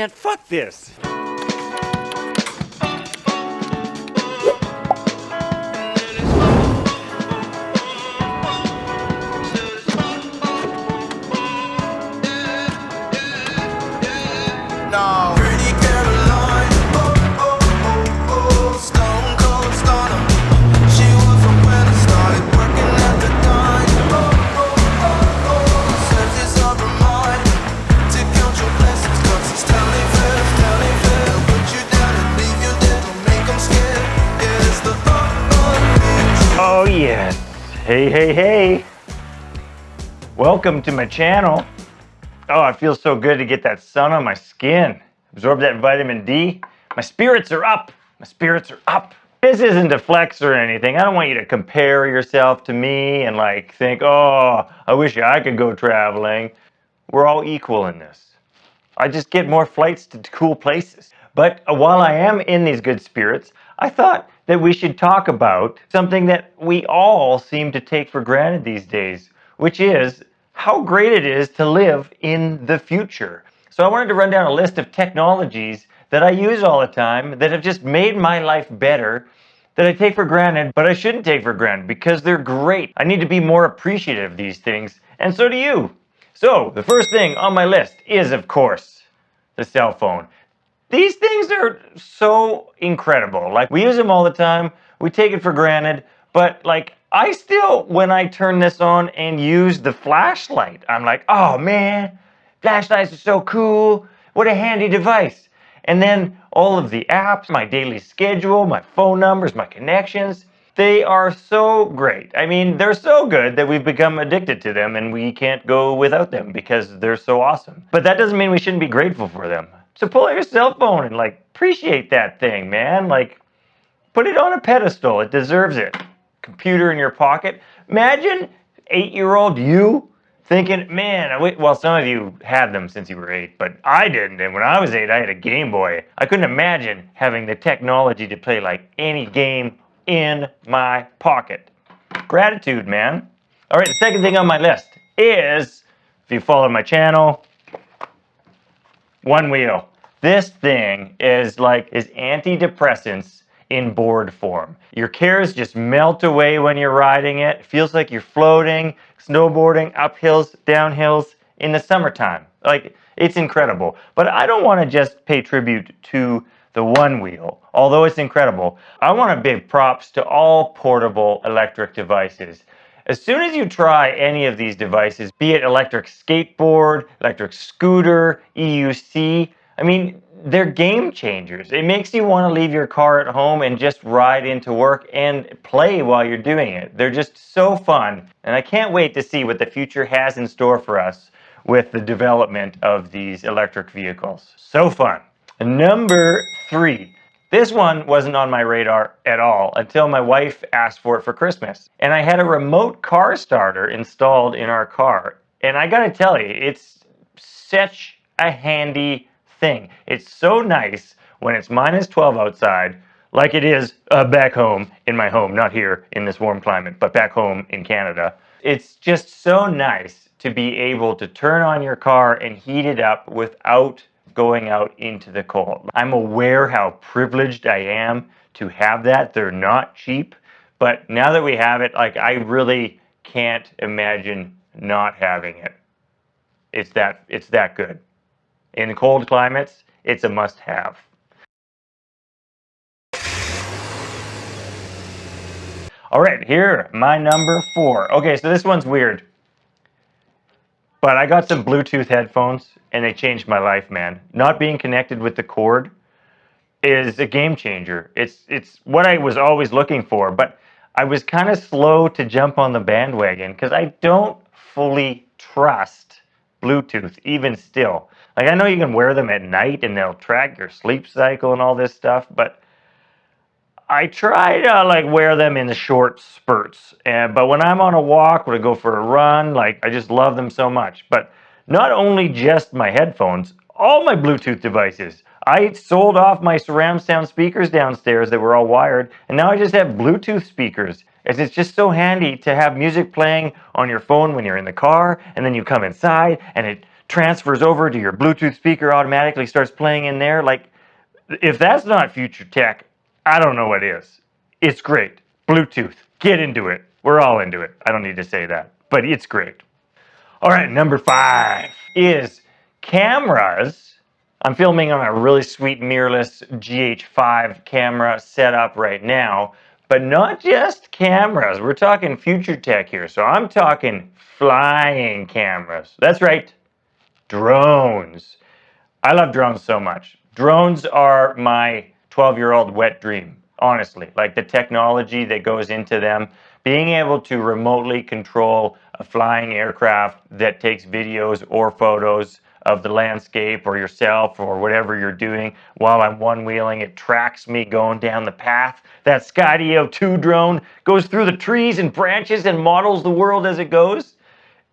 man, fuck this. Oh yes. Hey, hey, hey. Welcome to my channel. Oh, it feels so good to get that sun on my skin. Absorb that vitamin D. My spirits are up. My spirits are up. This isn't a flex or anything. I don't want you to compare yourself to me and like think, oh, I wish I could go traveling. We're all equal in this. I just get more flights to cool places. But while I am in these good spirits, I thought that we should talk about something that we all seem to take for granted these days, which is how great it is to live in the future. So I wanted to run down a list of technologies that I use all the time that have just made my life better, that I take for granted, but I shouldn't take for granted because they're great. I need to be more appreciative of these things, and so do you. So the first thing on my list is, of course, the cell phone. These things are so incredible. Like, we use them all the time. We take it for granted. But like, I still, when I turn this on and use the flashlight, I'm like, oh man, flashlights are so cool. What a handy device. And then all of the apps, my daily schedule, my phone numbers, my connections, they are so great. I mean, they're so good that we've become addicted to them and we can't go without them because they're so awesome. But that doesn't mean we shouldn't be grateful for them. So pull out your cell phone and like appreciate that thing, man. Like, put it on a pedestal. It deserves it. Computer in your pocket. Imagine 8-year-old you thinking, man, well, some of you had them since you were 8, but I didn't. And when I was 8, I had a Game Boy. I couldn't imagine having the technology to play like any game in my pocket. Gratitude, man. All right, the second thing on my list is, if you follow my channel, Onewheel. This thing is antidepressants in board form. Your cares just melt away when you're riding it. It feels like you're floating, snowboarding, up hills, down hills in the summertime. Like, it's incredible. But I don't want to just pay tribute to the Onewheel, although it's incredible. I want to give props to all portable electric devices. As soon as you try any of these devices, be it electric skateboard, electric scooter, EUC, I mean, they're game changers. It makes you want to leave your car at home and just ride into work and play while you're doing it. They're just so fun, and I can't wait to see what the future has in store for us with the development of these electric vehicles. So fun. Number 3. This one wasn't on my radar at all until my wife asked for it for Christmas. And I had a remote car starter installed in our car. And I gotta tell you, it's such a handy thing. It's so nice when it's minus 12 outside, like it is back home in my home, not here in this warm climate, but back home in Canada. It's just so nice to be able to turn on your car and heat it up without going out into the cold. I'm aware how privileged I am to have that. They're not cheap, but now that we have it, like, I really can't imagine not having it. It's that good. In cold climates, it's a must-have. All right, here, my number 4. Okay, so this one's weird. But I got some Bluetooth headphones, and they changed my life, man. Not being connected with the cord is a game changer. It's what I was always looking for, but I was kind of slow to jump on the bandwagon because I don't fully trust Bluetooth, even still. Like, I know you can wear them at night, and they'll track your sleep cycle and all this stuff, but I try to like wear them in the short spurts, but when I'm on a walk, when I go for a run, like, I just love them so much. But not only just my headphones, all my Bluetooth devices. I sold off my surround sound speakers downstairs that were all wired, and now I just have Bluetooth speakers. As it's just so handy to have music playing on your phone when you're in the car, and then you come inside and it transfers over to your Bluetooth speaker, automatically starts playing in there. Like, if that's not future tech, I don't know what is. It's great. Bluetooth, get into it. We're all into it. I don't need to say that, but it's great. All right, number 5 is cameras. I'm filming on a really sweet mirrorless GH5 camera setup right now, but not just cameras. We're talking future tech here. So I'm talking flying cameras. That's right, drones. I love drones so much. Drones are my 12-year-old wet dream, honestly. Like the technology that goes into them, being able to remotely control a flying aircraft that takes videos or photos of the landscape or yourself or whatever you're doing while I'm one-wheeling. It tracks me going down the path. That Skydio 2 drone goes through the trees and branches and models the world as it goes.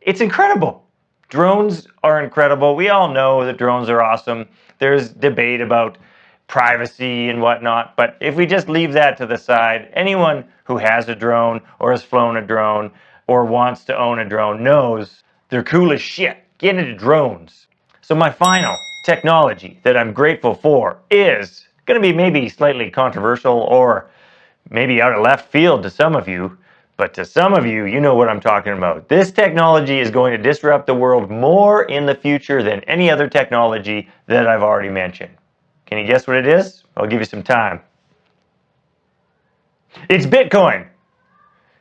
It's incredible. Drones are incredible. We all know that drones are awesome. There's debate about privacy and whatnot, but if we just leave that to the side, anyone who has a drone or has flown a drone or wants to own a drone knows they're cool as shit. Get into drones. So my final technology that I'm grateful for is going to be maybe slightly controversial or maybe out of left field to some of you, but to some of you, you know what I'm talking about. This technology is going to disrupt the world more in the future than any other technology that I've already mentioned. Can you guess what it is? I'll give you some time. It's Bitcoin.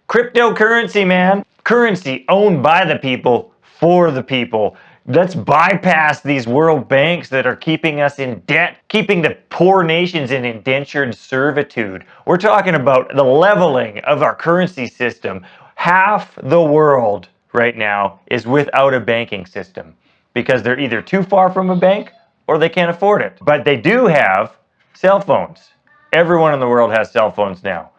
Cryptocurrency, man. Currency owned by the people, for the people. Let's bypass these world banks that are keeping us in debt, keeping the poor nations in indentured servitude. We're talking about the leveling of our currency system. Half the world right now is without a banking system because they're either too far from a bank or they can't afford it. But they do have cell phones. Everyone in the world has cell phones now.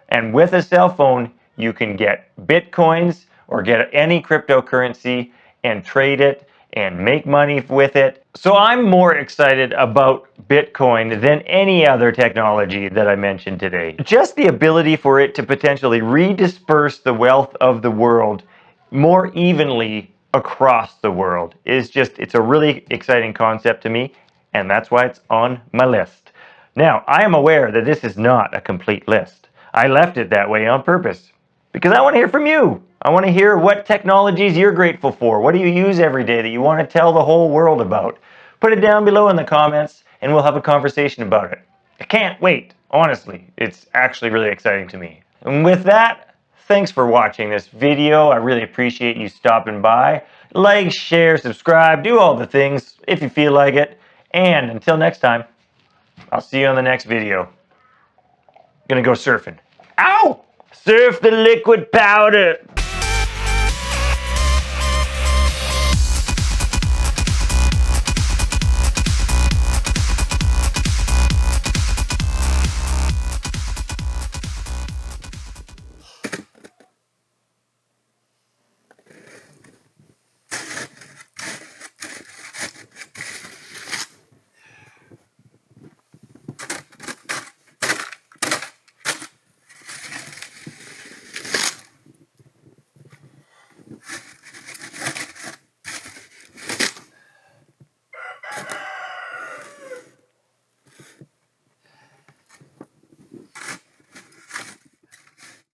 And with a cell phone, you can get Bitcoins or get any cryptocurrency and trade it and make money with it. So I'm more excited about Bitcoin than any other technology that I mentioned today. Just the ability for it to potentially redisperse the wealth of the world more evenly across the world is just, it's a really exciting concept to me, and that's why it's on my list. Now, I am aware that this is not a complete list. I left it that way on purpose because I want to hear from you. I want to hear what technologies you're grateful for. What do you use every day that you want to tell the whole world about? Put it down below in the comments and we'll have a conversation about it. I can't wait. Honestly, it's actually really exciting to me. And with that, thanks for watching this video. I really appreciate you stopping by. Like, share, subscribe, do all the things if you feel like it. And until next time, I'll see you on the next video. Gonna go surfing. Ow! Surf the liquid powder.